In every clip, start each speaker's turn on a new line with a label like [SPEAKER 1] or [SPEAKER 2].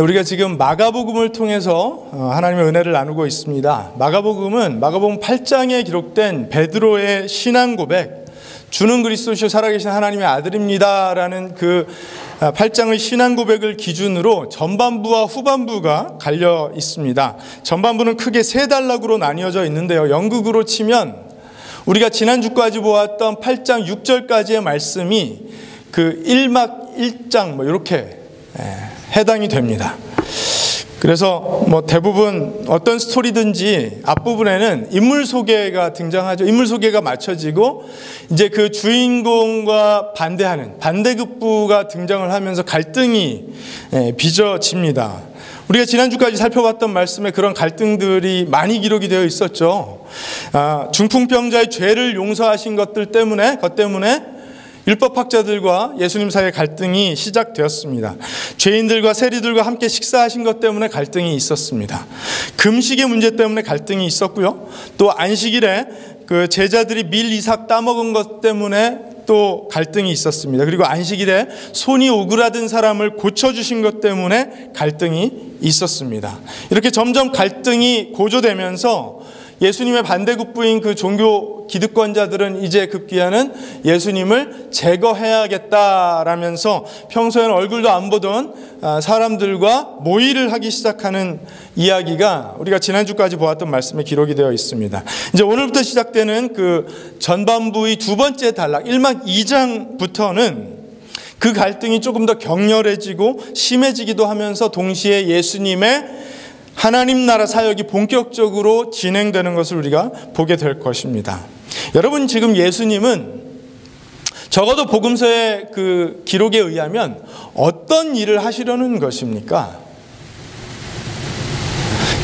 [SPEAKER 1] 우리가 지금 마가복음을 통해서 하나님의 은혜를 나누고 있습니다. 마가복음 8장에 기록된 베드로의 신앙 고백, 주는 그리스도시요 살아계신 하나님의 아들입니다라는 그 8장의 신앙 고백을 기준으로 전반부와 후반부가 갈려 있습니다. 전반부는 크게 세 단락으로 나뉘어져 있는데요. 연극으로 치면 우리가 지난주까지 보았던 8장 6절까지의 말씀이 그 1막 1장 이렇게 해당이 됩니다. 그래서 대부분 어떤 스토리든지 앞부분에는 인물 소개가 등장하죠. 인물 소개가 맞춰지고 이제 그 주인공과 반대하는 반대급부가 등장을 하면서 갈등이 빚어집니다. 우리가 지난주까지 살펴봤던 말씀에 그런 갈등들이 많이 기록이 되어 있었죠. 중풍병자의 죄를 용서하신 것 때문에 율법학자들과 예수님 사이의 갈등이 시작되었습니다. 죄인들과 세리들과 함께 식사하신 것 때문에 갈등이 있었습니다. 금식의 문제 때문에 갈등이 있었고요. 또 안식일에 그 제자들이 밀 이삭 따먹은 것 때문에 또 갈등이 있었습니다. 그리고 안식일에 손이 오그라든 사람을 고쳐주신 것 때문에 갈등이 있었습니다. 이렇게 점점 갈등이 고조되면서 예수님의 반대급부인 그 종교 기득권자들은 이제 급기야는 예수님을 제거해야겠다라면서 평소에는 얼굴도 안 보던 사람들과 모의를 하기 시작하는 이야기가 우리가 지난주까지 보았던 말씀에 기록이 되어 있습니다. 이제 오늘부터 시작되는 그 전반부의 두 번째 단락 1막 2장부터는 그 갈등이 조금 더 격렬해지고 심해지기도 하면서 동시에 예수님의 하나님 나라 사역이 본격적으로 진행되는 것을 우리가 보게 될 것입니다. 여러분, 지금 예수님은 적어도 복음서의 그 기록에 의하면 어떤 일을 하시려는 것입니까?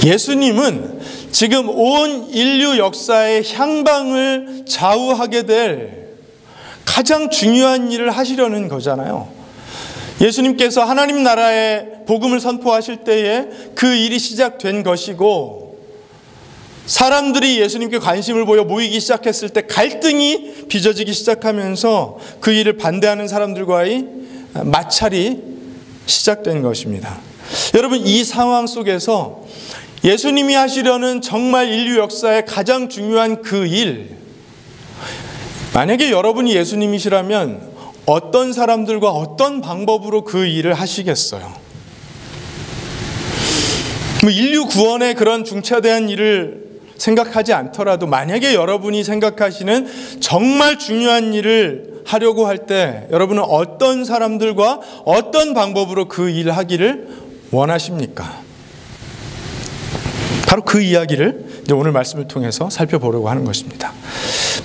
[SPEAKER 1] 예수님은 지금 온 인류 역사의 향방을 좌우하게 될 가장 중요한 일을 하시려는 거잖아요. 예수님께서 하나님 나라의 복음을 선포하실 때에 그 일이 시작된 것이고, 사람들이 예수님께 관심을 보여 모이기 시작했을 때 갈등이 빚어지기 시작하면서 그 일을 반대하는 사람들과의 마찰이 시작된 것입니다. 여러분, 이 상황 속에서 예수님이 하시려는 정말 인류 역사의 가장 중요한 그 일, 만약에 여러분이 예수님이시라면 어떤 사람들과 어떤 방법으로 그 일을 하시겠어요? 인류 구원의 그런 중차대한 일을 생각하지 않더라도 만약에 여러분이 생각하시는 정말 중요한 일을 하려고 할 때 여러분은 어떤 사람들과 어떤 방법으로 그 일을 하기를 원하십니까? 바로 그 이야기를 이제 오늘 말씀을 통해서 살펴보려고 하는 것입니다.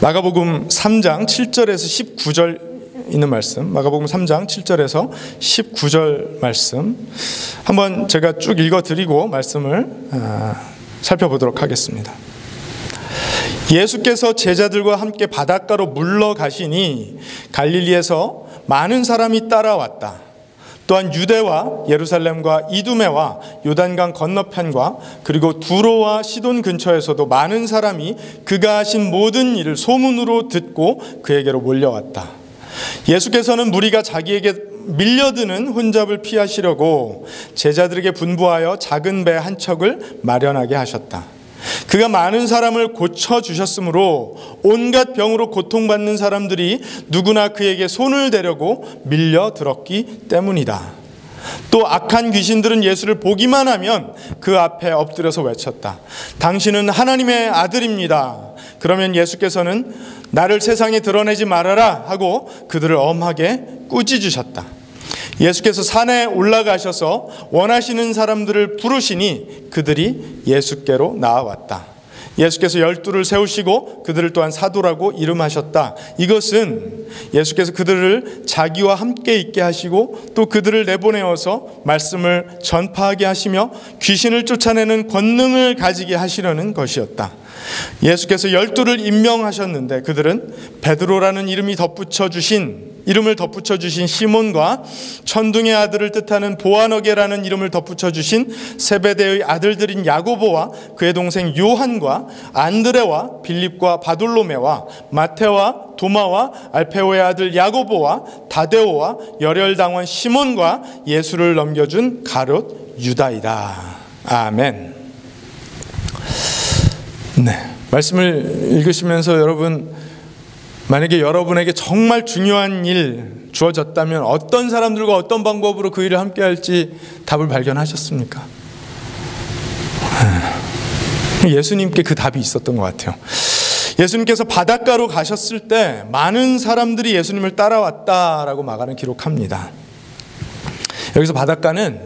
[SPEAKER 1] 마가복음 3장 7절에서 19절 있는 말씀, 마가복음 3장 7절에서 19절 말씀 한번 제가 쭉 읽어드리고 말씀을 살펴보도록 하겠습니다. 예수께서 제자들과 함께 바닷가로 물러가시니 갈릴리에서 많은 사람이 따라왔다. 또한 유대와 예루살렘과 이두메와 요단강 건너편과 그리고 두로와 시돈 근처에서도 많은 사람이 그가 하신 모든 일을 소문으로 듣고 그에게로 몰려왔다. 예수께서는 무리가 자기에게 밀려드는 혼잡을 피하시려고 제자들에게 분부하여 작은 배 한 척을 마련하게 하셨다. 그가 많은 사람을 고쳐주셨으므로 온갖 병으로 고통받는 사람들이 누구나 그에게 손을 대려고 밀려들었기 때문이다. 또 악한 귀신들은 예수를 보기만 하면 그 앞에 엎드려서 외쳤다. 당신은 하나님의 아들입니다. 그러면 예수께서는 나를 세상에 드러내지 말아라 하고 그들을 엄하게 꾸짖으셨다. 예수께서 산에 올라가셔서 원하시는 사람들을 부르시니 그들이 예수께로 나아왔다. 예수께서 12를 세우시고 그들을 또한 사도라고 이름하셨다. 이것은 예수께서 그들을 자기와 함께 있게 하시고 또 그들을 내보내어서 말씀을 전파하게 하시며 귀신을 쫓아내는 권능을 가지게 하시려는 것이었다. 예수께서 12를 임명하셨는데 그들은 베드로라는 이름을 덧붙여 주신 시몬과 천둥의 아들을 뜻하는 보아너게라는 이름을 덧붙여 주신 세베대의 아들들인 야고보와 그의 동생 요한과 안드레와 빌립과 바돌로메와 마테와 도마와 알페오의 아들 야고보와 다데오와 열혈당원 시몬과 예수를 넘겨준 가룟 유다이다. 아멘. 네, 말씀을 읽으시면서 여러분, 만약에 여러분에게 정말 중요한 일 주어졌다면 어떤 사람들과 어떤 방법으로 그 일을 함께 할지 답을 발견하셨습니까? 예수님께 그 답이 있었던 것 같아요. 예수님께서 바닷가로 가셨을 때 많은 사람들이 예수님을 따라왔다라고 마가는 기록합니다. 여기서 바닷가는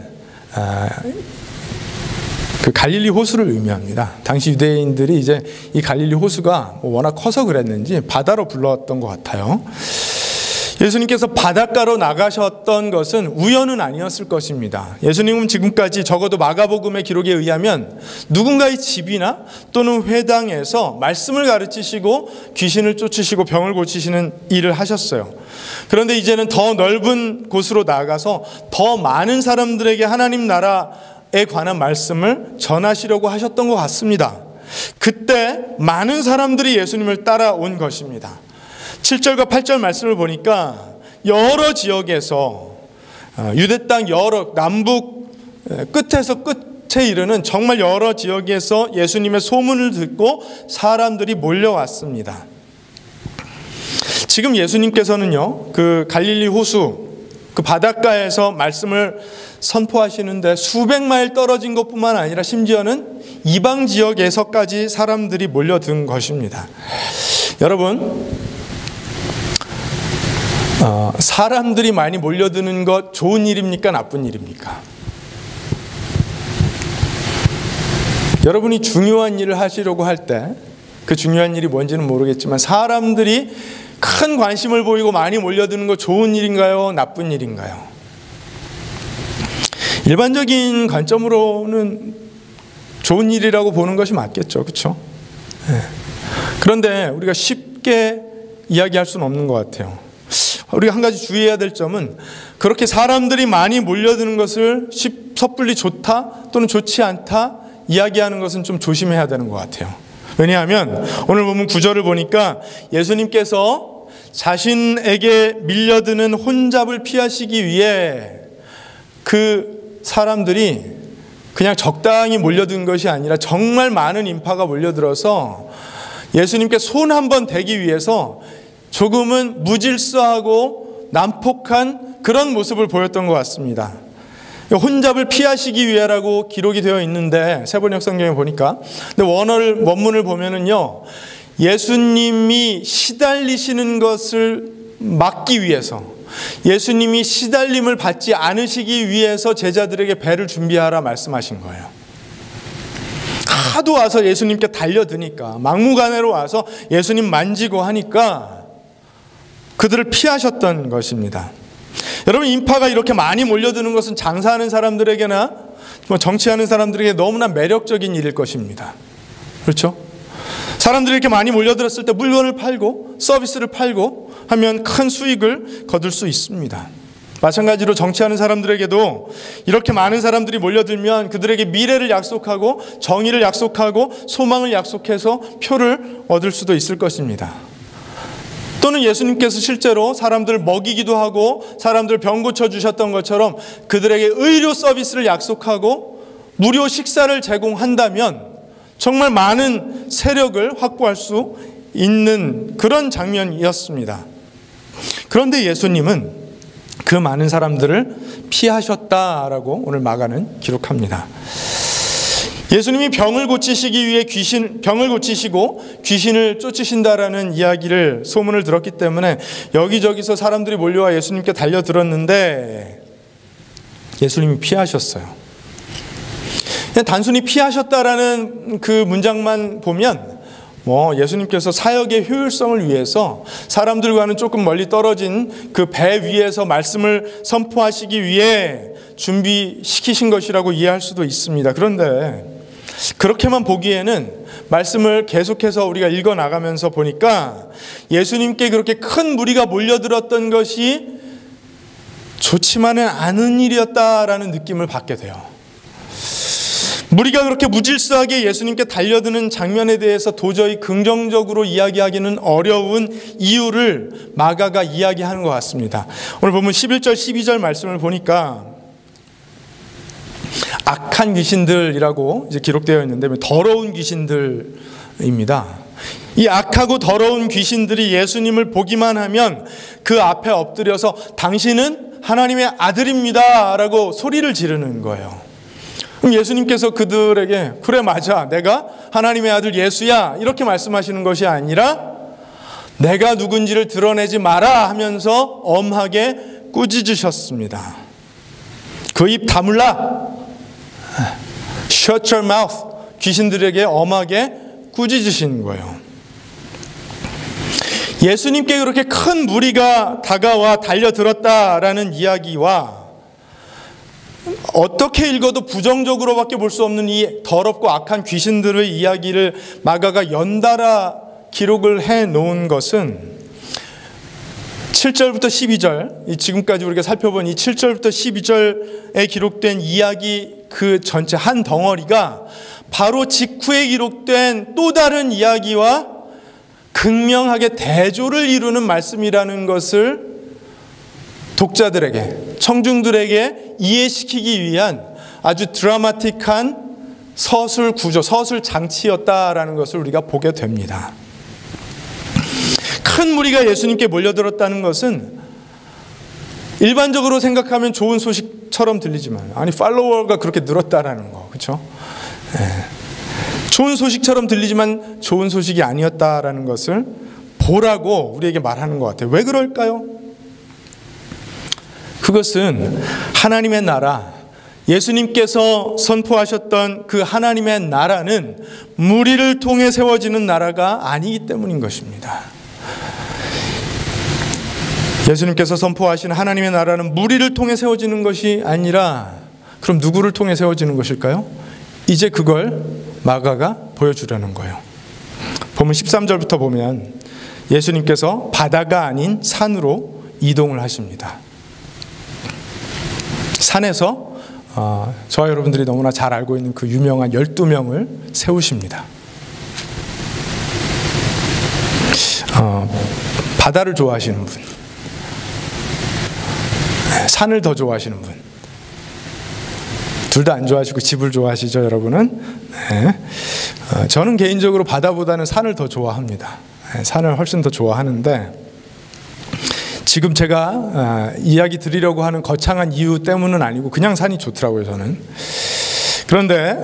[SPEAKER 1] 그 갈릴리 호수를 의미합니다. 당시 유대인들이 이제 이 갈릴리 호수가 워낙 커서 그랬는지 바다로 불렀던 것 같아요. 예수님께서 바닷가로 나가셨던 것은 우연은 아니었을 것입니다. 예수님은 지금까지 적어도 마가복음의 기록에 의하면 누군가의 집이나 또는 회당에서 말씀을 가르치시고 귀신을 쫓으시고 병을 고치시는 일을 하셨어요. 그런데 이제는 더 넓은 곳으로 나가서 더 많은 사람들에게 하나님 나라에 관한 말씀을 전하시려고 하셨던 것 같습니다. 그때 많은 사람들이 예수님을 따라온 것입니다. 7절과 8절 말씀을 보니까 여러 지역에서 유대 땅 여러 남북 끝에서 끝에 이르는 정말 여러 지역에서 예수님의 소문을 듣고 사람들이 몰려왔습니다. 지금 예수님께서는요, 그 갈릴리 호수 그 바닷가에서 말씀을 선포하시는데 수백 마일 떨어진 것뿐만 아니라 심지어는 이방 지역에서까지 사람들이 몰려든 것입니다. 여러분, 사람들이 많이 몰려드는 것 좋은 일입니까? 나쁜 일입니까? 여러분이 중요한 일을 하시려고 할 때 그 중요한 일이 뭔지는 모르겠지만 사람들이 큰 관심을 보이고 많이 몰려드는 것 좋은 일인가요? 나쁜 일인가요? 일반적인 관점으로는 좋은 일이라고 보는 것이 맞겠죠. 그렇죠? 네. 그런데 우리가 쉽게 이야기할 수는 없는 것 같아요. 우리가 한 가지 주의해야 될 점은 그렇게 사람들이 많이 몰려드는 것을 섣불리 좋다 또는 좋지 않다 이야기하는 것은 좀 조심해야 되는 것 같아요. 왜냐하면 오늘 보면 9절을 보니까 예수님께서 자신에게 밀려드는 혼잡을 피하시기 위해 그 사람들이 그냥 적당히 몰려든 것이 아니라 정말 많은 인파가 몰려들어서 예수님께 손 한번 대기 위해서 조금은 무질서하고 난폭한 그런 모습을 보였던 것 같습니다. 혼잡을 피하시기 위해라고 기록이 되어 있는데 세번역 성경에 보니까, 근데 원문을 보면은요, 예수님이 시달리시는 것을 막기 위해서, 예수님이 시달림을 받지 않으시기 위해서 제자들에게 배를 준비하라 말씀하신 거예요. 하도 와서 예수님께 달려드니까, 막무가내로 와서 예수님 만지고 하니까 그들을 피하셨던 것입니다. 여러분, 인파가 이렇게 많이 몰려드는 것은 장사하는 사람들에게나 정치하는 사람들에게 너무나 매력적인 일일 것입니다. 그렇죠? 사람들이 이렇게 많이 몰려들었을 때 물건을 팔고 서비스를 팔고 하면 큰 수익을 거둘 수 있습니다. 마찬가지로 정치하는 사람들에게도 이렇게 많은 사람들이 몰려들면 그들에게 미래를 약속하고 정의를 약속하고 소망을 약속해서 표를 얻을 수도 있을 것입니다. 또는 예수님께서 실제로 사람들을 먹이기도 하고 사람들 병 고쳐주셨던 것처럼 그들에게 의료 서비스를 약속하고 무료 식사를 제공한다면 정말 많은 세력을 확보할 수 있는 그런 장면이었습니다. 그런데 예수님은 그 많은 사람들을 피하셨다라고 오늘 마가는 기록합니다. 예수님이 병을 고치시기 위해 병을 고치시고 귀신을 쫓으신다라는 이야기를 소문을 들었기 때문에 여기저기서 사람들이 몰려와 예수님께 달려들었는데 예수님이 피하셨어요. 그냥 단순히 피하셨다라는 그 문장만 보면 예수님께서 사역의 효율성을 위해서 사람들과는 조금 멀리 떨어진 그 배 위에서 말씀을 선포하시기 위해 준비시키신 것이라고 이해할 수도 있습니다. 그런데 그렇게만 보기에는 말씀을 계속해서 우리가 읽어나가면서 보니까 예수님께 그렇게 큰 무리가 몰려들었던 것이 좋지만은 않은 일이었다라는 느낌을 받게 돼요. 무리가 그렇게 무질서하게 예수님께 달려드는 장면에 대해서 도저히 긍정적으로 이야기하기는 어려운 이유를 마가가 이야기하는 것 같습니다. 오늘 보면 11절 12절 말씀을 보니까 악한 귀신들이라고 이제 기록되어 있는데 더러운 귀신들입니다. 이 악하고 더러운 귀신들이 예수님을 보기만 하면 그 앞에 엎드려서 당신은 하나님의 아들입니다 라고 소리를 지르는 거예요. 그럼 예수님께서 그들에게 그래 맞아 내가 하나님의 아들 예수야 이렇게 말씀하시는 것이 아니라 내가 누군지를 드러내지 마라 하면서 엄하게 꾸짖으셨습니다. 그 입 다물라. Shut your mouth. 귀신들에게 엄하게 꾸짖으신 거예요. 예수님께 그렇게 큰 무리가 다가와 달려들었다라는 이야기와 어떻게 읽어도 부정적으로밖에 볼 수 없는 이 더럽고 악한 귀신들의 이야기를 마가가 연달아 기록을 해놓은 것은 7절부터 12절, 지금까지 우리가 살펴본 이 7절부터 12절에 기록된 이야기 그 전체 한 덩어리가 바로 직후에 기록된 또 다른 이야기와 극명하게 대조를 이루는 말씀이라는 것을 독자들에게, 청중들에게 이해시키기 위한 아주 드라마틱한 서술 구조, 서술 장치였다라는 것을 우리가 보게 됩니다. 큰 무리가 예수님께 몰려들었다는 것은 일반적으로 생각하면 좋은 소식처럼 들리지만 아니 팔로워가 그렇게 늘었다라는 거, 그렇죠? 좋은 소식처럼 들리지만 좋은 소식이 아니었다라는 것을 보라고 우리에게 말하는 것 같아요. 왜 그럴까요? 그것은 하나님의 나라, 예수님께서 선포하셨던 그 하나님의 나라는 무리를 통해 세워지는 나라가 아니기 때문인 것입니다. 예수님께서 선포하신 하나님의 나라는 무리를 통해 세워지는 것이 아니라 그럼 누구를 통해 세워지는 것일까요? 이제 그걸 마가가 보여주려는 거예요. 보면 13절부터 보면 예수님께서 바다가 아닌 산으로 이동을 하십니다. 산에서 저와 여러분들이 너무나 잘 알고 있는 그 유명한 12명을 세우십니다. 바다를 좋아하시는 분, 산을 더 좋아하시는 분, 둘 다 안 좋아하시고 집을 좋아하시죠, 여러분은? 네. 저는 개인적으로 바다보다는 산을 더 좋아합니다. 산을 훨씬 더 좋아하는데 지금 제가 이야기 드리려고 하는 거창한 이유 때문은 아니고 그냥 산이 좋더라고요, 저는. 그런데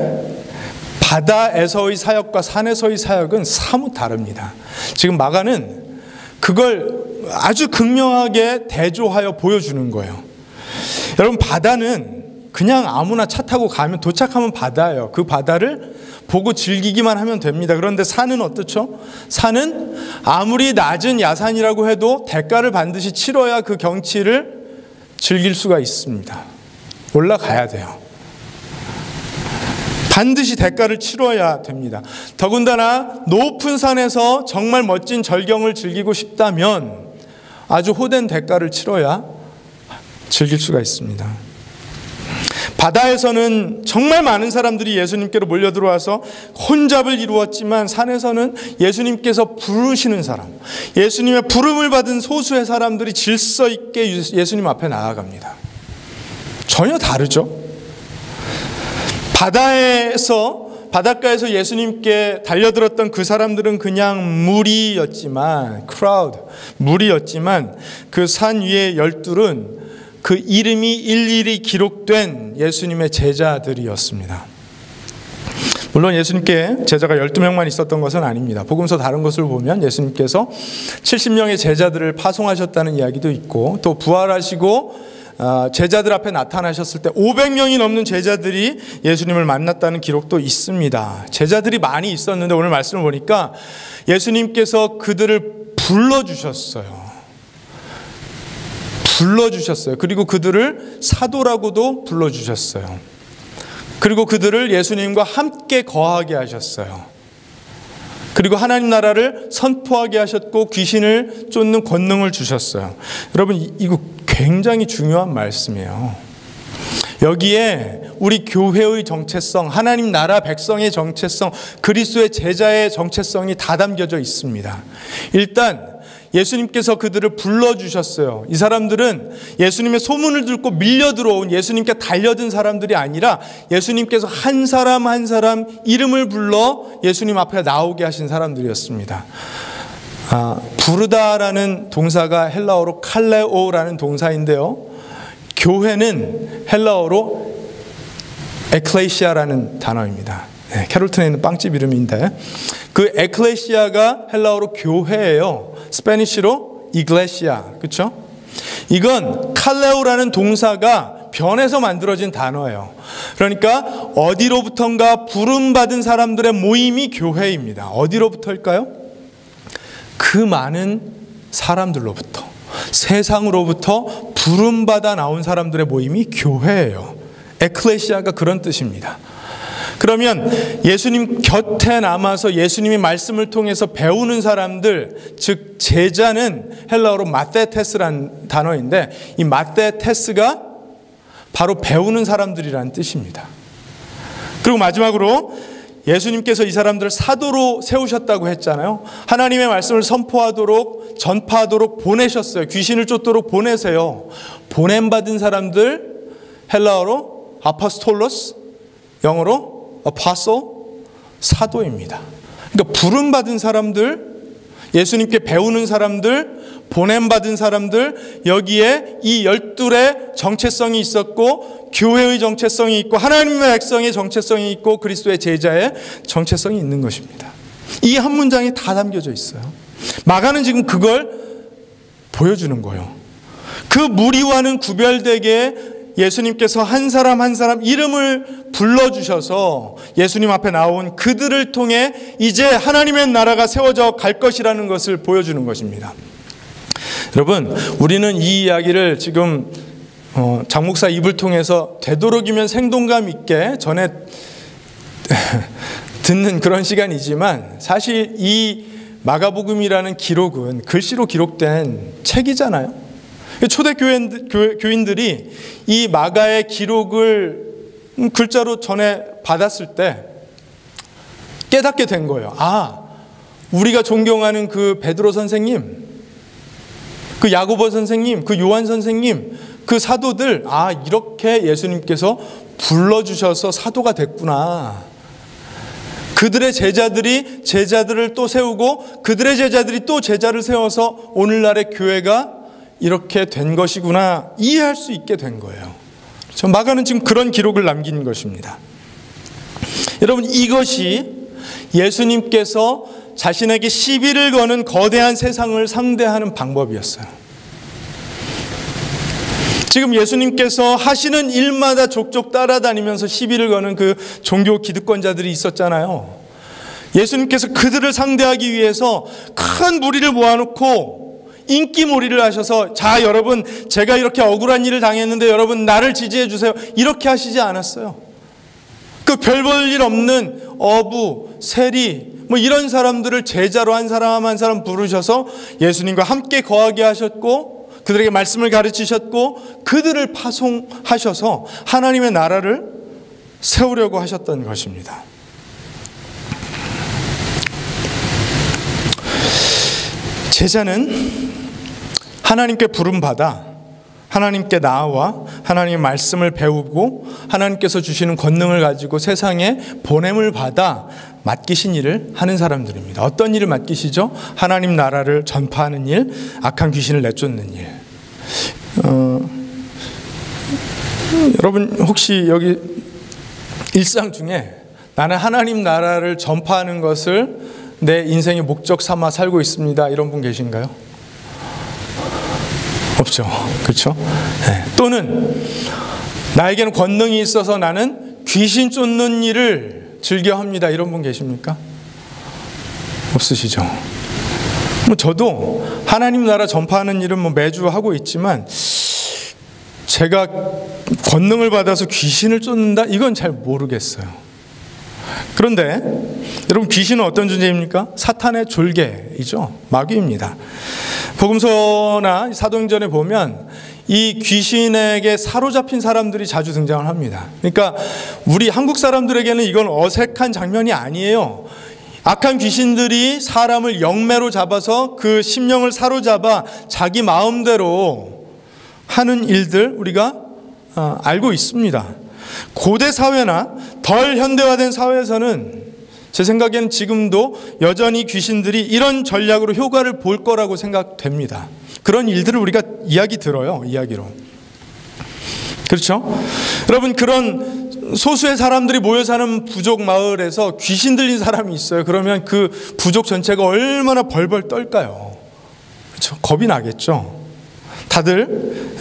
[SPEAKER 1] 바다에서의 사역과 산에서의 사역은 사뭇 다릅니다. 지금 마가는 그걸 아주 극명하게 대조하여 보여주는 거예요. 여러분, 바다는 그냥 아무나 차 타고 가면 도착하면 바다예요. 그 바다를 보고 즐기기만 하면 됩니다. 그런데 산은 어떻죠? 산은 아무리 낮은 야산이라고 해도 대가를 반드시 치러야 그 경치를 즐길 수가 있습니다. 올라가야 돼요. 반드시 대가를 치러야 됩니다. 더군다나 높은 산에서 정말 멋진 절경을 즐기고 싶다면 아주 호된 대가를 치러야 즐길 수가 있습니다. 바다에서는 정말 많은 사람들이 예수님께로 몰려들어와서 혼잡을 이루었지만 산에서는 예수님께서 부르시는 사람, 예수님의 부름을 받은 소수의 사람들이 질서 있게 예수님 앞에 나아갑니다. 전혀 다르죠. 바닷가에서 예수님께 달려들었던 그 사람들은 그냥 무리였지만, 무리였지만 그 산 위의 12은 그 이름이 일일이 기록된 예수님의 제자들이었습니다. 물론 예수님께 제자가 12명만 있었던 것은 아닙니다. 복음서 다른 것을 보면 예수님께서 70명의 제자들을 파송하셨다는 이야기도 있고, 또 부활하시고 제자들 앞에 나타나셨을 때 500명이 넘는 제자들이 예수님을 만났다는 기록도 있습니다. 제자들이 많이 있었는데 오늘 말씀을 보니까 예수님께서 그들을 불러주셨어요. 그리고 그들을 사도라고도 불러주셨어요. 그리고 그들을 예수님과 함께 거하게 하셨어요. 그리고 하나님 나라를 선포하게 하셨고 귀신을 쫓는 권능을 주셨어요. 여러분, 이거 굉장히 중요한 말씀이에요. 여기에 우리 교회의 정체성, 하나님 나라 백성의 정체성, 그리스도의 제자의 정체성이 다 담겨져 있습니다. 일단 예수님께서 그들을 불러주셨어요. 이 사람들은 예수님의 소문을 듣고 밀려 들어온, 예수님께 달려든 사람들이 아니라 예수님께서 한 사람 한 사람 이름을 불러 예수님 앞에 나오게 하신 사람들이었습니다. 부르다라는 동사가 헬라어로 칼레오라는 동사인데요, 교회는 헬라어로 에클레시아라는 단어입니다. 캐롤튼에 있는 빵집 이름인데, 그 에클레시아가 헬라어로 교회예요. 스페니쉬로 이글레시아, 그렇죠? 이건 칼레오라는 동사가 변해서 만들어진 단어예요. 그러니까 어디로부턴가 부름받은 사람들의 모임이 교회입니다. 어디로부터일까요? 그 많은 사람들로부터, 세상으로부터 부름받아 나온 사람들의 모임이 교회예요. 에클레시아가 그런 뜻입니다. 그러면 예수님 곁에 남아서 예수님의 말씀을 통해서 배우는 사람들, 즉 제자는 헬라어로 마테테스라는 단어인데, 이 마테테스가 바로 배우는 사람들이라는 뜻입니다. 그리고 마지막으로 예수님께서 이 사람들을 사도로 세우셨다고 했잖아요. 하나님의 말씀을 선포하도록, 전파하도록 보내셨어요. 귀신을 쫓도록 보내세요. 보냄받은 사람들, 헬라어로 아포스톨로스, 영어로 apostle, 사도입니다. 그러니까 부름받은 사람들, 예수님께 배우는 사람들, 보냄받은 사람들, 여기에 이 12의 정체성이 있었고, 교회의 정체성이 있고, 하나님의 백성의 정체성이 있고, 그리스도의 제자의 정체성이 있는 것입니다. 이 한 문장에 다 담겨져 있어요. 마가는 지금 그걸 보여주는 거예요. 그 무리와는 구별되게 예수님께서 한 사람 한 사람 이름을 불러주셔서 예수님 앞에 나온 그들을 통해 이제 하나님의 나라가 세워져 갈 것이라는 것을 보여주는 것입니다. 여러분, 우리는 이 이야기를 지금 장 목사 입을 통해서 되도록이면 생동감 있게 전해 듣는 그런 시간이지만, 사실 이 마가복음이라는 기록은 글씨로 기록된 책이잖아요. 초대 교인들이 이 마가의 기록을 글자로 전해 받았을 때 깨닫게 된 거예요. 우리가 존경하는 그 베드로 선생님, 그 야고보 선생님, 그 요한 선생님, 그 사도들, 이렇게 예수님께서 불러주셔서 사도가 됐구나. 그들의 제자들이 제자들을 또 세우고, 그들의 제자들이 또 제자를 세워서 오늘날의 교회가 이렇게 된 것이구나, 이해할 수 있게 된 거예요. 그렇죠? 마가는 지금 그런 기록을 남긴 것입니다. 여러분, 이것이 예수님께서 자신에게 시비를 거는 거대한 세상을 상대하는 방법이었어요. 지금 예수님께서 하시는 일마다 족족 따라다니면서 시비를 거는 그 종교 기득권자들이 있었잖아요. 예수님께서 그들을 상대하기 위해서 큰 무리를 모아놓고 인기몰이를 하셔서, 자 여러분, 제가 이렇게 억울한 일을 당했는데 여러분 나를 지지해 주세요, 이렇게 하시지 않았어요. 그 별 볼 일 없는 어부, 세리, 이런 사람들을 제자로 한 사람 한 사람 부르셔서 예수님과 함께 거하게 하셨고, 그들에게 말씀을 가르치셨고, 그들을 파송하셔서 하나님의 나라를 세우려고 하셨던 것입니다. 제자는 하나님께 부름받아 하나님께 나아와 하나님의 말씀을 배우고 하나님께서 주시는 권능을 가지고 세상에 보냄을 받아 맡기신 일을 하는 사람들입니다. 어떤 일을 맡기시죠? 하나님 나라를 전파하는 일, 악한 귀신을 내쫓는 일. 여러분, 혹시 여기 일상 중에 나는 하나님 나라를 전파하는 것을 내 인생의 목적 삼아 살고 있습니다, 이런 분 계신가요? 없죠. 그렇죠? 네. 또는 나에게는 권능이 있어서 나는 귀신 쫓는 일을 즐겨합니다, 이런 분 계십니까? 없으시죠? 저도 하나님 나라 전파하는 일은 매주 하고 있지만, 제가 권능을 받아서 귀신을 쫓는다? 이건 잘 모르겠어요. 그런데 여러분, 귀신은 어떤 존재입니까? 사탄의 졸개이죠. 마귀입니다. 복음서나 사도행전에 보면 이 귀신에게 사로잡힌 사람들이 자주 등장을 합니다. 그러니까 우리 한국 사람들에게는 이건 어색한 장면이 아니에요. 악한 귀신들이 사람을 영매로 잡아서 그 심령을 사로잡아 자기 마음대로 하는 일들 우리가 알고 있습니다. 고대 사회나 덜 현대화된 사회에서는 제 생각에는 지금도 여전히 귀신들이 이런 전략으로 효과를 볼 거라고 생각됩니다. 그런 일들을 우리가 이야기 들어요. 이야기로. 그렇죠? 여러분, 그런 소수의 사람들이 모여 사는 부족 마을에서 귀신 들린 사람이 있어요. 그러면 그 부족 전체가 얼마나 벌벌 떨까요? 그렇죠? 겁이 나겠죠. 다들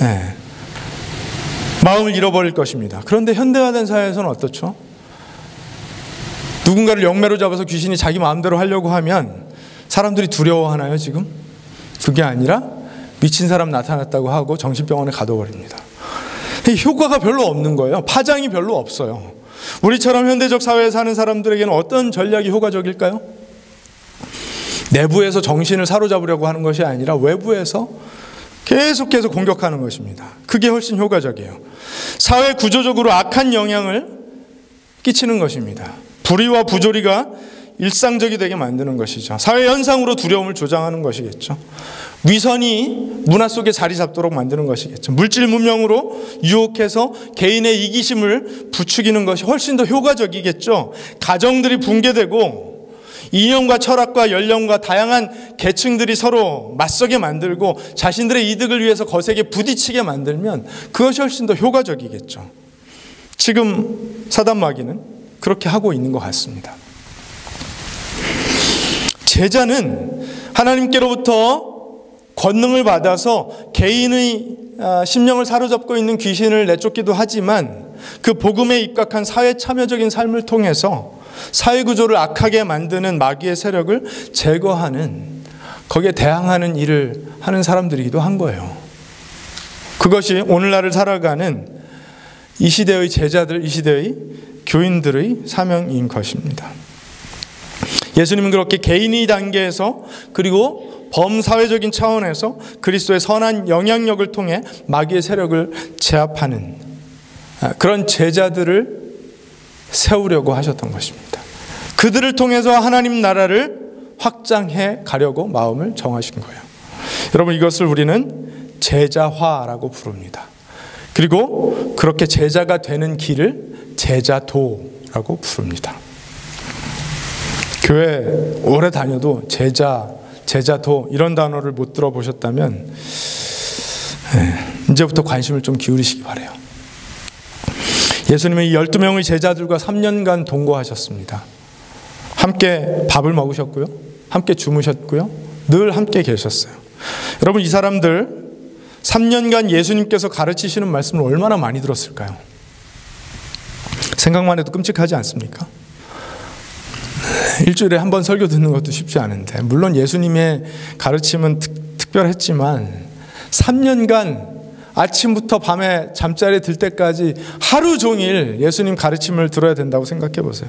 [SPEAKER 1] 마음을 잃어버릴 것입니다. 그런데 현대화된 사회에서는 어떻죠? 누군가를 영매로 잡아서 귀신이 자기 마음대로 하려고 하면 사람들이 두려워하나요, 지금? 그게 아니라 미친 사람 나타났다고 하고 정신병원에 가둬버립니다. 효과가 별로 없는 거예요. 파장이 별로 없어요. 우리처럼 현대적 사회에 사는 사람들에게는 어떤 전략이 효과적일까요? 내부에서 정신을 사로잡으려고 하는 것이 아니라 외부에서 계속해서 공격하는 것입니다. 그게 훨씬 효과적이에요. 사회 구조적으로 악한 영향을 끼치는 것입니다. 불의와 부조리가 일상적이 되게 만드는 것이죠. 사회 현상으로 두려움을 조장하는 것이겠죠. 위선이 문화 속에 자리 잡도록 만드는 것이겠죠. 물질 문명으로 유혹해서 개인의 이기심을 부추기는 것이 훨씬 더 효과적이겠죠. 가정들이 붕괴되고 이념과 철학과 연령과 다양한 계층들이 서로 맞서게 만들고 자신들의 이득을 위해서 거세게 부딪히게 만들면 그것이 훨씬 더 효과적이겠죠. 지금 사단 마귀는 그렇게 하고 있는 것 같습니다. 제자는 하나님께로부터 권능을 받아서 개인의 심령을 사로잡고 있는 귀신을 내쫓기도 하지만 그 복음에 입각한 사회 참여적인 삶을 통해서 사회 구조를 악하게 만드는 마귀의 세력을 제거하는, 거기에 대항하는 일을 하는 사람들이기도 한 거예요. 그것이 오늘날을 살아가는 이 시대의 제자들, 이 시대의 교인들의 사명인 것입니다. 예수님은 그렇게 개인의 단계에서 그리고 범사회적인 차원에서 그리스도의 선한 영향력을 통해 마귀의 세력을 제압하는 그런 제자들을 세우려고 하셨던 것입니다. 그들을 통해서 하나님 나라를 확장해 가려고 마음을 정하신 거예요. 여러분, 이것을 우리는 제자화라고 부릅니다. 그리고 그렇게 제자가 되는 길을 제자도라고 부릅니다. 교회 오래 다녀도 제자도 이런 단어를 못 들어보셨다면 이제부터 관심을 좀 기울이시기 바라요. 예수님은 이 12명의 제자들과 3년간 동거하셨습니다. 함께 밥을 먹으셨고요. 함께 주무셨고요. 늘 함께 계셨어요. 여러분, 이 사람들 3년간 예수님께서 가르치시는 말씀을 얼마나 많이 들었을까요? 생각만 해도 끔찍하지 않습니까? 일주일에 한 번 설교 듣는 것도 쉽지 않은데, 물론 예수님의 가르침은 특별했지만 3년간 아침부터 밤에 잠자리에 들 때까지 하루 종일 예수님 가르침을 들어야 된다고 생각해 보세요.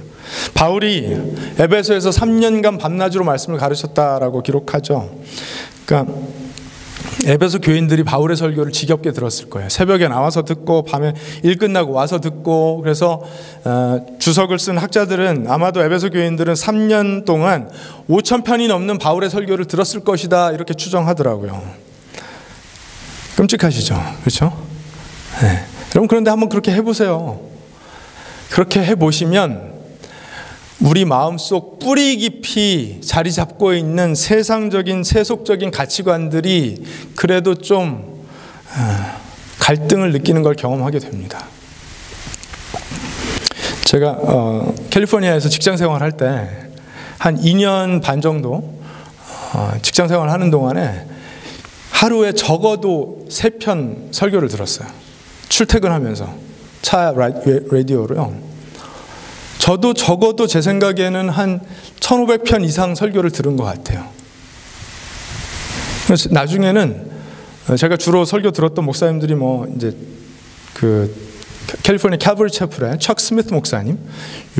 [SPEAKER 1] 바울이 에베소에서 3년간 밤낮으로 말씀을 가르쳤다라고 기록하죠. 그러니까 에베소 교인들이 바울의 설교를 지겹게 들었을 거예요. 새벽에 나와서 듣고 밤에 일 끝나고 와서 듣고, 그래서 주석을 쓴 학자들은 아마도 에베소 교인들은 3년 동안 5,000편이 넘는 바울의 설교를 들었을 것이다 이렇게 추정하더라고요. 끔찍하시죠? 그렇죠? 네. 여러분, 그런데 한번 그렇게 해보세요. 그렇게 해보시면 우리 마음속 뿌리 깊이 자리 잡고 있는 세상적인 세속적인 가치관들이 그래도 좀 갈등을 느끼는 걸 경험하게 됩니다. 제가 캘리포니아에서 직장 생활할 때 한 2년 반 정도 직장 생활 하는 동안에 하루에 적어도 3편 설교를 들었어요. 출퇴근하면서 차 라디오로요. 저도 적어도 제 생각에는 한 1,500편 이상 설교를 들은 것 같아요. 그래서 나중에는 제가 주로 설교 들었던 목사님들이 이제 그 캘리포니아 칼버리 채플의 척 스미스 목사님,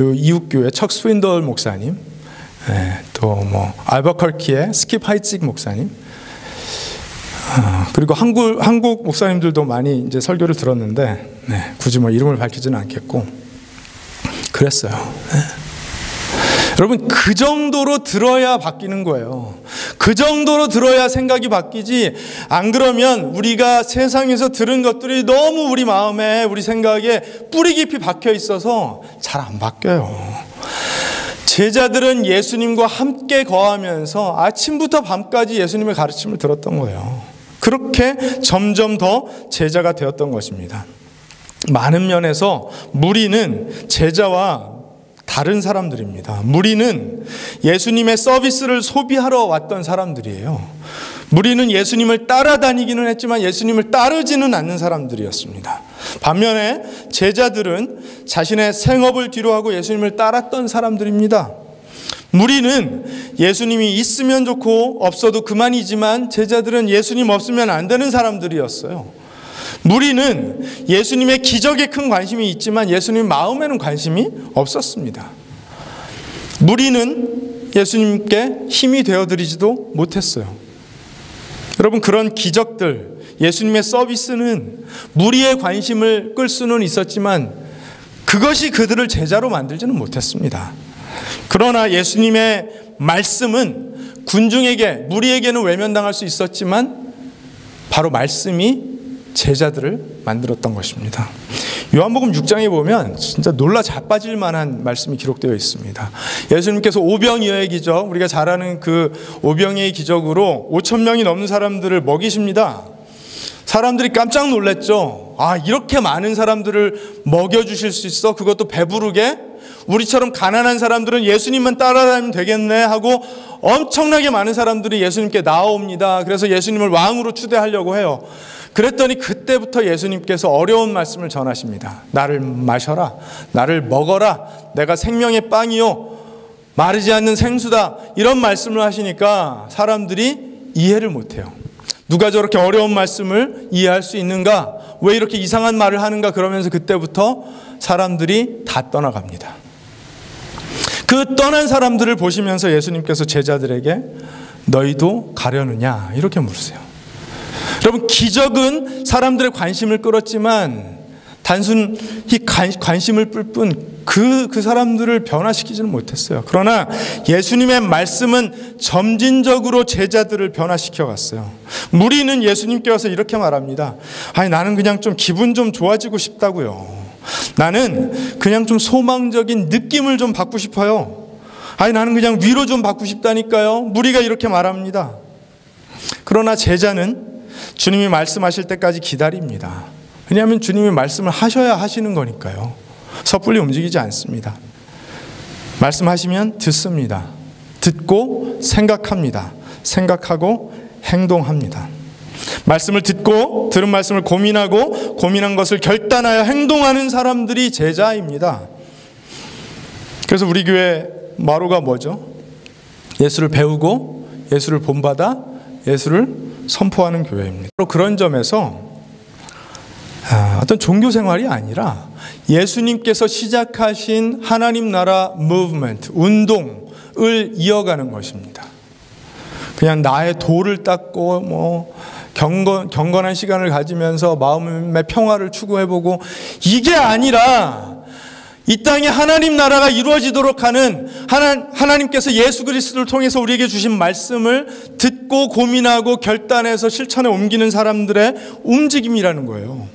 [SPEAKER 1] 요 이웃교회 척 스윈덜 목사님, 또 알버커키의 스킵 하이츠 목사님, 그리고 한국 목사님들도 많이 이제 설교를 들었는데, 굳이 뭐 이름을 밝히지는 않겠고, 그랬어요. 여러분, 그 정도로 들어야 바뀌는 거예요. 그 정도로 들어야 생각이 바뀌지, 안 그러면 우리가 세상에서 들은 것들이 너무 우리 마음에, 우리 생각에 뿌리 깊이 박혀 있어서 잘 안 바뀌어요. 제자들은 예수님과 함께 거하면서 아침부터 밤까지 예수님의 가르침을 들었던 거예요. 그렇게 점점 더 제자가 되었던 것입니다. 많은 면에서 무리는 제자와 다른 사람들입니다. 무리는 예수님의 서비스를 소비하러 왔던 사람들이에요. 무리는 예수님을 따라다니기는 했지만 예수님을 따르지는 않는 사람들이었습니다. 반면에 제자들은 자신의 생업을 뒤로하고 예수님을 따랐던 사람들입니다. 무리는 예수님이 있으면 좋고 없어도 그만이지만 제자들은 예수님 없으면 안 되는 사람들이었어요. 무리는 예수님의 기적에 큰 관심이 있지만 예수님 마음에는 관심이 없었습니다. 무리는 예수님께 힘이 되어드리지도 못했어요. 여러분, 그런 기적들, 예수님의 서비스는 무리의 관심을 끌 수는 있었지만 그것이 그들을 제자로 만들지는 못했습니다. 그러나 예수님의 말씀은 군중에게, 무리에게는 외면당할 수 있었지만 바로 말씀이 제자들을 만들었던 것입니다. 요한복음 6장에 보면 진짜 놀라 자빠질 만한 말씀이 기록되어 있습니다. 예수님께서 오병이어의 기적, 우리가 잘 아는 그 오병이어의 기적으로 5,000명이 넘는 사람들을 먹이십니다. 사람들이 깜짝 놀랐죠. 아, 이렇게 많은 사람들을 먹여주실 수 있어? 그것도 배부르게? 우리처럼 가난한 사람들은 예수님만 따라다니면 되겠네 하고 엄청나게 많은 사람들이 예수님께 나옵니다. 그래서 예수님을 왕으로 추대하려고 해요. 그랬더니 그때부터 예수님께서 어려운 말씀을 전하십니다. 나를 마셔라, 나를 먹어라, 내가 생명의 빵이요 마르지 않는 생수다, 이런 말씀을 하시니까 사람들이 이해를 못해요. 누가 저렇게 어려운 말씀을 이해할 수 있는가, 왜 이렇게 이상한 말을 하는가, 그러면서 그때부터 사람들이 다 떠나갑니다. 그 떠난 사람들을 보시면서 예수님께서 제자들에게 너희도 가려느냐 이렇게 물으세요. 여러분, 기적은 사람들의 관심을 끌었지만 단순히 관심을 끌 뿐 그 사람들을 변화시키지는 못했어요. 그러나 예수님의 말씀은 점진적으로 제자들을 변화시켜 갔어요. 무리는 예수님께 와서 이렇게 말합니다. 아니, 나는 그냥 좀 기분 좀 좋아지고 싶다고요. 나는 그냥 좀 소망적인 느낌을 좀 받고 싶어요. 아니, 나는 그냥 위로 좀 받고 싶다니까요. 무리가 이렇게 말합니다. 그러나 제자는 주님이 말씀하실 때까지 기다립니다. 왜냐하면 주님이 말씀을 하셔야 하시는 거니까요. 섣불리 움직이지 않습니다. 말씀하시면 듣습니다. 듣고 생각합니다. 생각하고 행동합니다. 말씀을 듣고 들은 말씀을 고민하고 고민한 것을 결단하여 행동하는 사람들이 제자입니다. 그래서 우리 교회 마루가 뭐죠? 예수를 배우고 예수를 본받아 예수를 선포하는 교회입니다. 바로 그런 점에서 어떤 종교 생활이 아니라 예수님께서 시작하신 하나님 나라 무브먼트, 운동을 이어가는 것입니다. 그냥 나의 도를 닦고 경건한 시간을 가지면서 마음의 평화를 추구해보고, 이게 아니라 이 땅에 하나님 나라가 이루어지도록 하는 하나님께서 예수 그리스도를 통해서 우리에게 주신 말씀을 듣고 고민하고 결단해서 실천에 옮기는 사람들의 움직임이라는 거예요.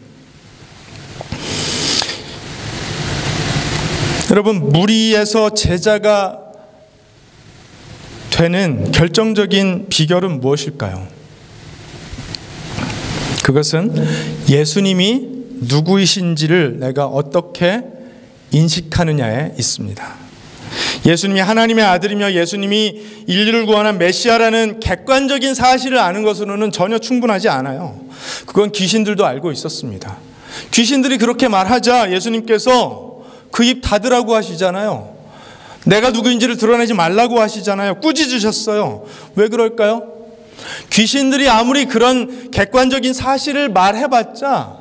[SPEAKER 1] 여러분, 무리에서 제자가 되는 결정적인 비결은 무엇일까요? 그것은 예수님이 누구이신지를 내가 어떻게 인식하느냐에 있습니다. 예수님이 하나님의 아들이며 예수님이 인류를 구원한 메시아라는 객관적인 사실을 아는 것으로는 전혀 충분하지 않아요. 그건 귀신들도 알고 있었습니다. 귀신들이 그렇게 말하자 예수님께서 그 입 닫으라고 하시잖아요. 내가 누구인지를 드러내지 말라고 하시잖아요. 꾸짖으셨어요. 왜 그럴까요? 귀신들이 아무리 그런 객관적인 사실을 말해봤자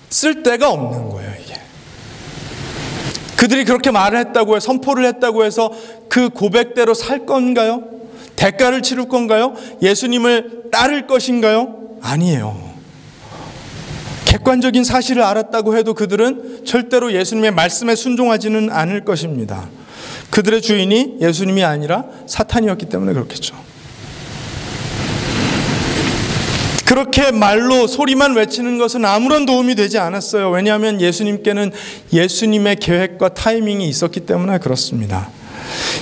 [SPEAKER 1] 쓸데가 없는 거예요, 이게. 그들이 그렇게 말을 했다고 해서, 선포를 했다고 해서 그 고백대로 살 건가요? 대가를 치를 건가요? 예수님을 따를 것인가요? 아니에요. 객관적인 사실을 알았다고 해도 그들은 절대로 예수님의 말씀에 순종하지는 않을 것입니다. 그들의 주인이 예수님이 아니라 사탄이었기 때문에 그렇겠죠. 그렇게 말로 소리만 외치는 것은 아무런 도움이 되지 않았어요. 왜냐하면 예수님께는 예수님의 계획과 타이밍이 있었기 때문에 그렇습니다.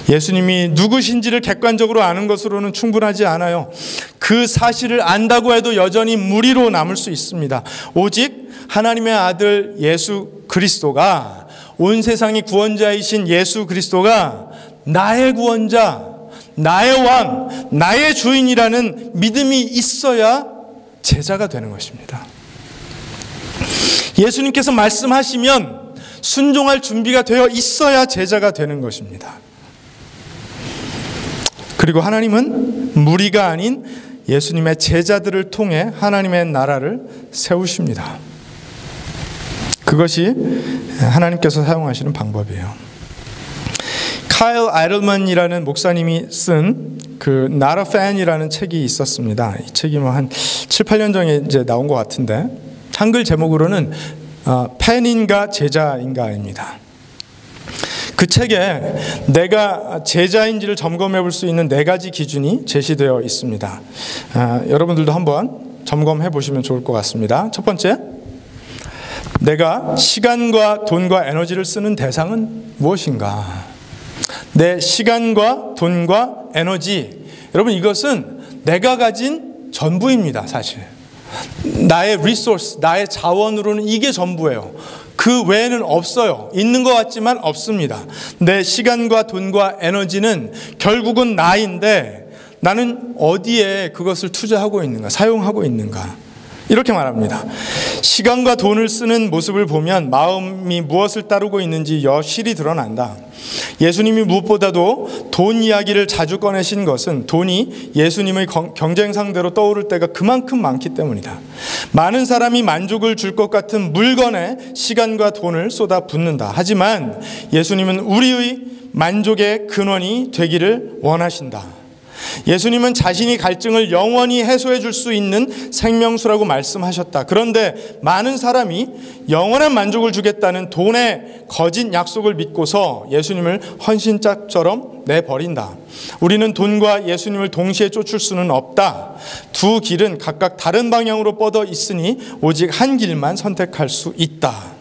[SPEAKER 1] 예수님이 누구신지를 객관적으로 아는 것으로는 충분하지 않아요. 그 사실을 안다고 해도 여전히 무리로 남을 수 있습니다. 오직 하나님의 아들 예수 그리스도가, 온 세상의 구원자이신 예수 그리스도가 나의 구원자, 나의 왕, 나의 주인이라는 믿음이 있어야 제자가 되는 것입니다. 예수님께서 말씀하시면 순종할 준비가 되어 있어야 제자가 되는 것입니다. 그리고 하나님은 무리가 아닌 예수님의 제자들을 통해 하나님의 나라를 세우십니다. 그것이 하나님께서 사용하시는 방법이에요. 카일 아이들만이라는 목사님이 쓴 그 Not a Fan이라는 책이 있었습니다. 이 책이 뭐 한 7, 8년 전에 이제 나온 것 같은데, 한글 제목으로는 팬인가 제자인가입니다. 그 책에 내가 제자인지를 점검해 볼 수 있는 4가지 기준이 제시되어 있습니다. 여러분들도 한번 점검해 보시면 좋을 것 같습니다. 첫 번째, 내가 시간과 돈과 에너지를 쓰는 대상은 무엇인가? 내 시간과 돈과 에너지, 여러분 이것은 내가 가진 전부입니다. 사실 나의 리소스, 나의 자원으로는 이게 전부예요. 그 외에는 없어요. 있는 것 같지만 없습니다. 내 시간과 돈과 에너지는 결국은 나인데 나는 어디에 그것을 투자하고 있는가, 사용하고 있는가, 이렇게 말합니다. 시간과 돈을 쓰는 모습을 보면 마음이 무엇을 따르고 있는지 여실히 드러난다. 예수님이 무엇보다도 돈 이야기를 자주 꺼내신 것은 돈이 예수님의 경쟁 상대로 떠오를 때가 그만큼 많기 때문이다. 많은 사람이 만족을 줄 것 같은 물건에 시간과 돈을 쏟아붓는다. 하지만 예수님은 우리의 만족의 근원이 되기를 원하신다. 예수님은 자신이 갈증을 영원히 해소해 줄 수 있는 생명수라고 말씀하셨다. 그런데 많은 사람이 영원한 만족을 주겠다는 돈의 거짓 약속을 믿고서 예수님을 헌신짝처럼 내버린다. 우리는 돈과 예수님을 동시에 쫓을 수는 없다. 두 길은 각각 다른 방향으로 뻗어 있으니 오직 한 길만 선택할 수 있다.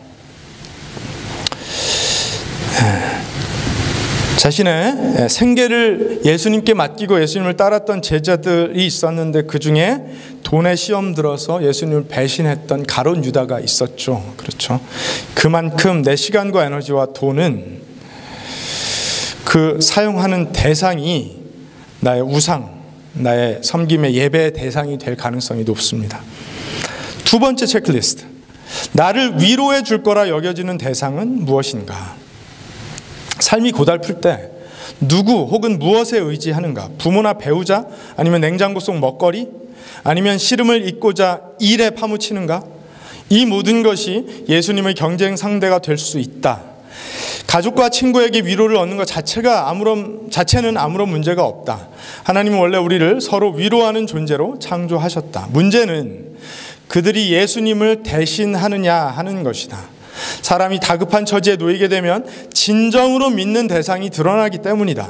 [SPEAKER 1] 자신의 생계를 예수님께 맡기고 예수님을 따랐던 제자들이 있었는데 그 중에 돈에 시험 들어서 예수님을 배신했던 가룟 유다가 있었죠. 그렇죠. 그만큼 내 시간과 에너지와 돈은 그 사용하는 대상이 나의 우상, 나의 섬김의 예배의 대상이 될 가능성이 높습니다. 두 번째 체크리스트, 나를 위로해 줄 거라 여겨지는 대상은 무엇인가? 삶이 고달플 때 누구 혹은 무엇에 의지하는가? 부모나 배우자? 아니면 냉장고 속 먹거리? 아니면 씨름을 잇고자 일에 파묻히는가? 이 모든 것이 예수님의 경쟁 상대가 될 수 있다. 가족과 친구에게 위로를 얻는 것 자체는 아무런 문제가 없다. 하나님은 원래 우리를 서로 위로하는 존재로 창조하셨다. 문제는 그들이 예수님을 대신하느냐 하는 것이다. 사람이 다급한 처지에 놓이게 되면 진정으로 믿는 대상이 드러나기 때문이다.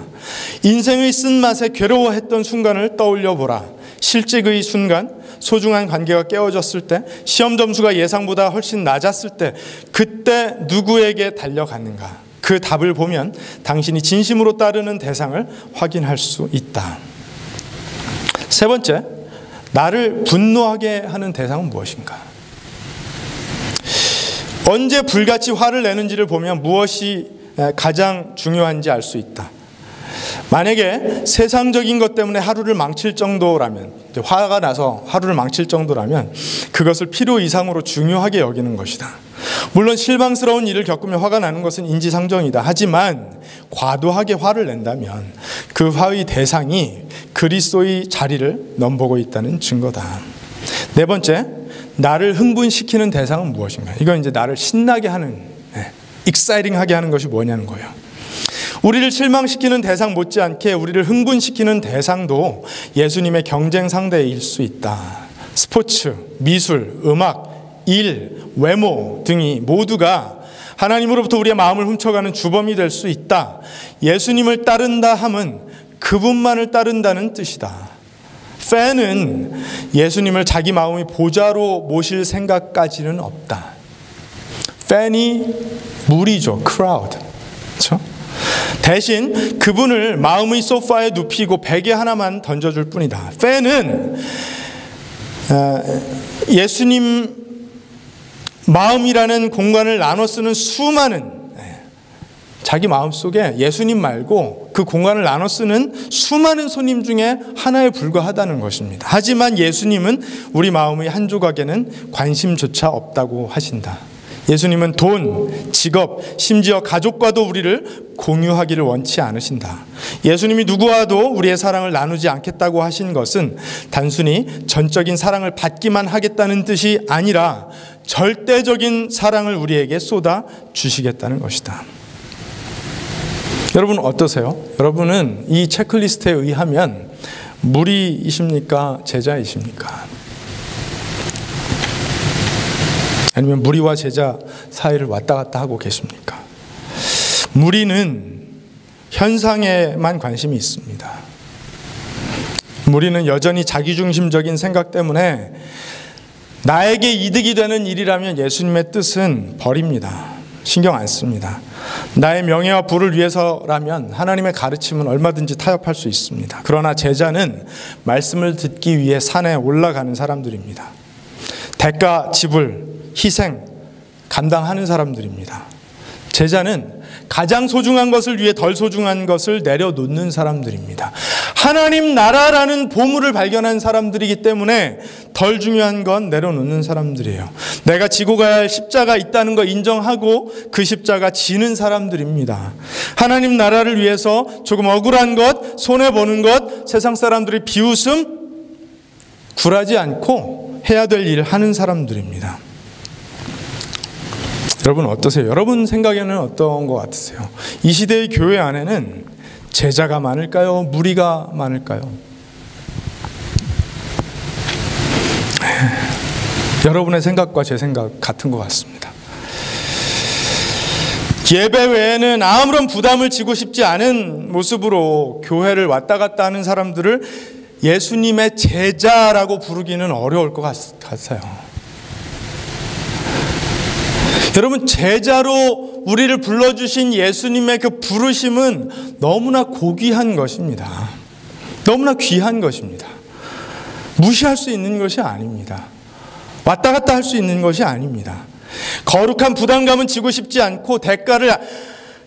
[SPEAKER 1] 인생의 쓴맛에 괴로워했던 순간을 떠올려 보라. 실직의 순간, 소중한 관계가 깨어졌을 때, 시험 점수가 예상보다 훨씬 낮았을 때, 그때 누구에게 달려갔는가? 그 답을 보면 당신이 진심으로 따르는 대상을 확인할 수 있다. 세 번째, 나를 분노하게 하는 대상은 무엇인가? 언제 불같이 화를 내는지를 보면 무엇이 가장 중요한지 알 수 있다. 만약에 세상적인 것 때문에 하루를 망칠 정도라면, 화가 나서 하루를 망칠 정도라면 그것을 필요 이상으로 중요하게 여기는 것이다. 물론 실망스러운 일을 겪으며 화가 나는 것은 인지상정이다. 하지만 과도하게 화를 낸다면 그 화의 대상이 그리스도의 자리를 넘보고 있다는 증거다. 네 번째, 나를 흥분시키는 대상은 무엇인가? 이건 이제 나를 신나게 하는, 익사이팅하게 하는 것이 뭐냐는 거예요. 우리를 실망시키는 대상 못지않게 우리를 흥분시키는 대상도 예수님의 경쟁 상대일 수 있다. 스포츠, 미술, 음악, 일, 외모 등이 모두가 하나님으로부터 우리의 마음을 훔쳐가는 주범이 될 수 있다. 예수님을 따른다 함은 그분만을 따른다는 뜻이다. 팬은 예수님을 자기 마음의 보좌로 모실 생각까지는 없다. 팬이 무리죠. 크라우드. 그렇죠? 대신 그분을 마음의 소파에 눕히고 베개 하나만 던져줄 뿐이다. 팬은 예수님 마음이라는 공간을 나눠 쓰는 수많은, 자기 마음속에 예수님 말고 그 공간을 나눠 쓰는 수많은 손님 중에 하나에 불과하다는 것입니다. 하지만 예수님은 우리 마음의 한 조각에는 관심조차 없다고 하신다. 예수님은 돈, 직업, 심지어 가족과도 우리를 공유하기를 원치 않으신다. 예수님이 누구와도 우리의 사랑을 나누지 않겠다고 하신 것은 단순히 전적인 사랑을 받기만 하겠다는 뜻이 아니라 절대적인 사랑을 우리에게 쏟아 주시겠다는 것이다. 여러분 어떠세요? 여러분은 이 체크리스트에 의하면 무리이십니까? 제자이십니까? 아니면 무리와 제자 사이를 왔다 갔다 하고 계십니까? 무리는 현상에만 관심이 있습니다. 무리는 여전히 자기중심적인 생각 때문에 나에게 이득이 되는 일이라면 예수님의 뜻은 버립니다. 신경 안 씁니다. 나의 명예와 부를 위해서라면 하나님의 가르침은 얼마든지 타협할 수 있습니다. 그러나 제자는 말씀을 듣기 위해 산에 올라가는 사람들입니다. 대가 지불, 희생, 감당하는 사람들입니다. 제자는 가장 소중한 것을 위해 덜 소중한 것을 내려놓는 사람들입니다. 하나님 나라라는 보물을 발견한 사람들이기 때문에 덜 중요한 건 내려놓는 사람들이에요. 내가 지고 가야 할 십자가 있다는 거 인정하고 그 십자가 지는 사람들입니다. 하나님 나라를 위해서 조금 억울한 것, 손해보는 것, 세상 사람들의 비웃음 굴하지 않고 해야 될 일을 하는 사람들입니다. 여러분 어떠세요? 여러분 생각에는 어떤 것 같으세요? 이 시대의 교회 안에는 제자가 많을까요? 무리가 많을까요? 여러분의 생각과 제 생각 같은 것 같습니다. 예배 외에는 아무런 부담을 지고 싶지 않은 모습으로 교회를 왔다 갔다 하는 사람들을 예수님의 제자라고 부르기는 어려울 것 같아요. 여러분 제자로 우리를 불러주신 예수님의 그 부르심은 너무나 고귀한 것입니다. 너무나 귀한 것입니다. 무시할 수 있는 것이 아닙니다. 왔다 갔다 할 수 있는 것이 아닙니다. 거룩한 부담감은 지고 싶지 않고 대가를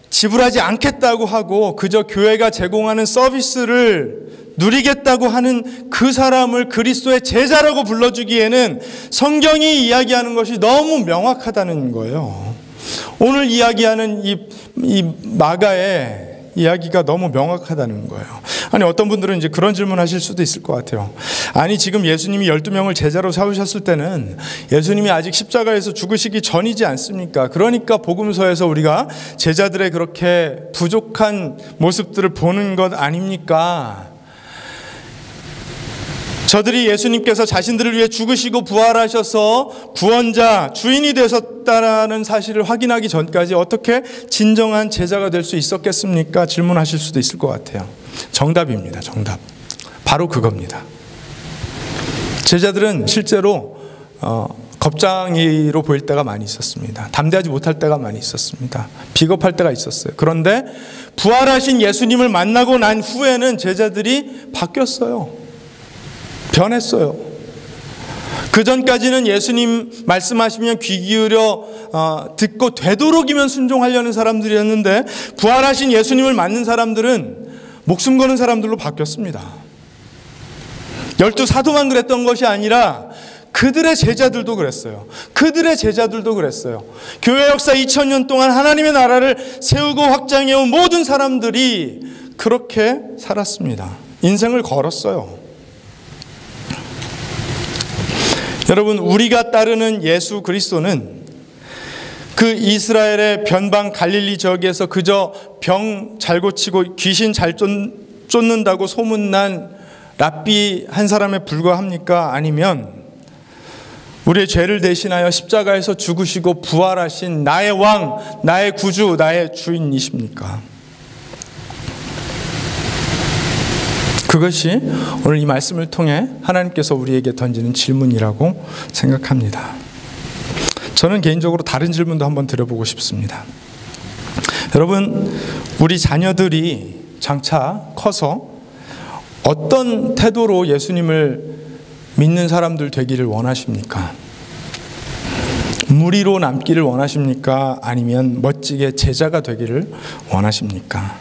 [SPEAKER 1] 지불하지 않겠다고 하고 그저 교회가 제공하는 서비스를 누리겠다고 하는 그 사람을 그리스도의 제자라고 불러주기에는 성경이 이야기하는 것이 너무 명확하다는 거예요. 오늘 이야기하는 이 마가의 이야기가 너무 명확하다는 거예요. 아니 어떤 분들은 이제 그런 질문 하실 수도 있을 것 같아요. 아니 지금 예수님이 12명을 제자로 삼으셨을 때는 예수님이 아직 십자가에서 죽으시기 전이지 않습니까? 그러니까 복음서에서 우리가 제자들의 그렇게 부족한 모습들을 보는 것 아닙니까? 저들이 예수님께서 자신들을 위해 죽으시고 부활하셔서 구원자, 주인이 되셨다는 사실을 확인하기 전까지 어떻게 진정한 제자가 될 수 있었겠습니까? 질문하실 수도 있을 것 같아요. 정답입니다. 정답. 바로 그겁니다. 제자들은 실제로 겁쟁이로 보일 때가 많이 있었습니다. 담대하지 못할 때가 많이 있었습니다. 비겁할 때가 있었어요. 그런데 부활하신 예수님을 만나고 난 후에는 제자들이 바뀌었어요. 변했어요. 그 전까지는 예수님 말씀하시면 귀 기울여 듣고 되도록이면 순종하려는 사람들이었는데 부활하신 예수님을 맞는 사람들은 목숨 거는 사람들로 바뀌었습니다. 12 사도만 그랬던 것이 아니라 그들의 제자들도 그랬어요. 그들의 제자들도 그랬어요. 교회 역사 2000년 동안 하나님의 나라를 세우고 확장해온 모든 사람들이 그렇게 살았습니다. 인생을 걸었어요. 여러분 우리가 따르는 예수 그리스도는 그 이스라엘의 변방 갈릴리 지역에서 그저 병 잘 고치고 귀신 잘 쫓는다고 소문난 랍비 한 사람에 불과합니까? 아니면 우리의 죄를 대신하여 십자가에서 죽으시고 부활하신 나의 왕, 나의 구주, 나의 주인이십니까? 그것이 오늘 이 말씀을 통해 하나님께서 우리에게 던지는 질문이라고 생각합니다. 저는 개인적으로 다른 질문도 한번 드려보고 싶습니다. 여러분, 우리 자녀들이 장차 커서 어떤 태도로 예수님을 믿는 사람들 되기를 원하십니까? 무리로 남기를 원하십니까? 아니면 멋지게 제자가 되기를 원하십니까?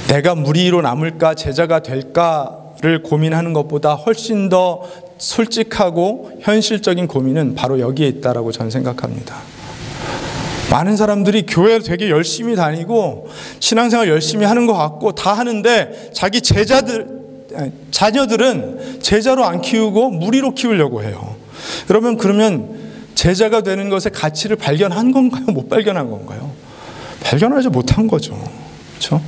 [SPEAKER 1] 내가 무리로 남을까 제자가 될까를 고민하는 것보다 훨씬 더 솔직하고 현실적인 고민은 바로 여기에 있다라고 저는 생각합니다. 많은 사람들이 교회 되게 열심히 다니고 신앙생활 열심히 하는 것 같고 다 하는데 자기 자녀들은 제자로 안 키우고 무리로 키우려고 해요. 그러면 제자가 되는 것의 가치를 발견한 건가요? 못 발견한 건가요? 발견하지 못한 거죠. 그렇죠?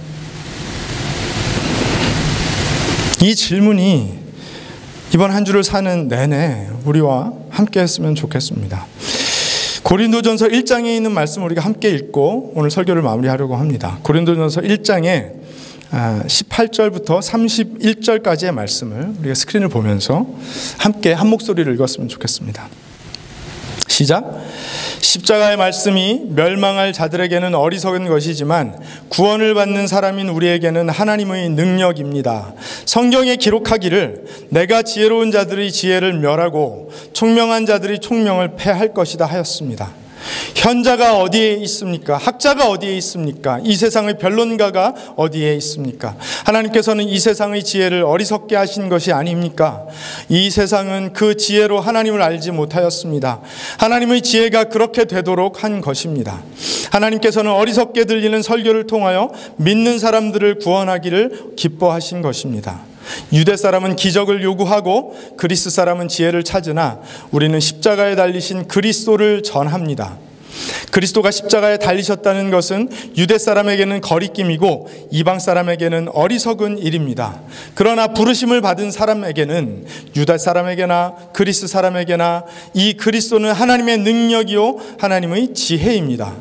[SPEAKER 1] 이 질문이 이번 한 주를 사는 내내 우리와 함께 했으면 좋겠습니다. 고린도전서 1장에 있는 말씀 우리가 함께 읽고 오늘 설교를 마무리하려고 합니다. 고린도전서 1장에 18절부터 31절까지의 말씀을 우리가 스크린을 보면서 함께 한 목소리를 읽었으면 좋겠습니다. 시작. 십자가의 말씀이 멸망할 자들에게는 어리석은 것이지만 구원을 받는 사람인 우리에게는 하나님의 능력입니다. 성경에 기록하기를 내가 지혜로운 자들의 지혜를 멸하고 총명한 자들의 총명을 패할 것이다 하였습니다. 현자가 어디에 있습니까? 학자가 어디에 있습니까? 이 세상의 변론가가 어디에 있습니까? 하나님께서는 이 세상의 지혜를 어리석게 하신 것이 아닙니까? 이 세상은 그 지혜로 하나님을 알지 못하였습니다. 하나님의 지혜가 그렇게 되도록 한 것입니다. 하나님께서는 어리석게 들리는 설교를 통하여 믿는 사람들을 구원하기를 기뻐하신 것입니다. 유대 사람은 기적을 요구하고 그리스 사람은 지혜를 찾으나 우리는 십자가에 달리신 그리스도를 전합니다. 그리스도가 십자가에 달리셨다는 것은 유대 사람에게는 거리낌이고 이방 사람에게는 어리석은 일입니다. 그러나 부르심을 받은 사람에게는 유다 사람에게나 그리스 사람에게나 이 그리스도는 하나님의 능력이요 하나님의 지혜입니다.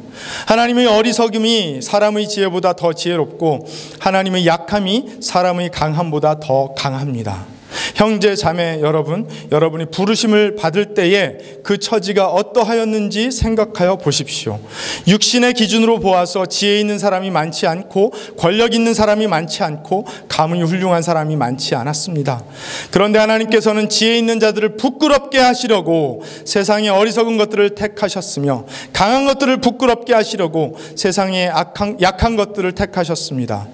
[SPEAKER 1] 하나님의 어리석음이 사람의 지혜보다 더 지혜롭고 하나님의 약함이 사람의 강함보다 더 강합니다. 형제 자매 여러분, 여러분이 부르심을 받을 때에 그 처지가 어떠하였는지 생각하여 보십시오. 육신의 기준으로 보아서 지혜 있는 사람이 많지 않고 권력 있는 사람이 많지 않고 가문이 훌륭한 사람이 많지 않았습니다. 그런데 하나님께서는 지혜 있는 자들을 부끄럽게 하시려고 세상의 어리석은 것들을 택하셨으며 강한 것들을 부끄럽게 하시려고 세상의 약한 것들을 택하셨습니다.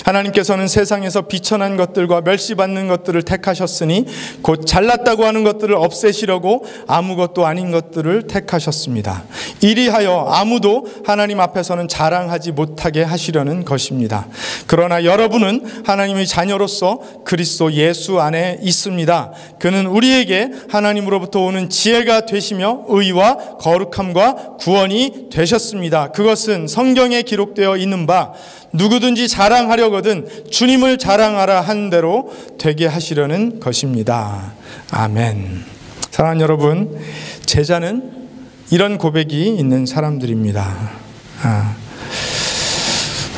[SPEAKER 1] 하나님께서는 세상에서 비천한 것들과 멸시받는 것들을 택하셨으니 곧 잘났다고 하는 것들을 없애시려고 아무것도 아닌 것들을 택하셨습니다. 이리하여 아무도 하나님 앞에서는 자랑하지 못하게 하시려는 것입니다. 그러나 여러분은 하나님의 자녀로서 그리스도 예수 안에 있습니다. 그는 우리에게 하나님으로부터 오는 지혜가 되시며 의와 거룩함과 구원이 되셨습니다. 그것은 성경에 기록되어 있는 바 누구든지 자랑하려거든 주님을 자랑하라 한 대로 되게 하시려는 것입니다. 아멘. 사랑하는 여러분, 제자는 이런 고백이 있는 사람들입니다.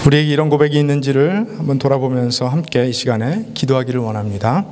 [SPEAKER 1] 우리에게 이런 고백이 있는지를 한번 돌아보면서 함께 이 시간에 기도하기를 원합니다.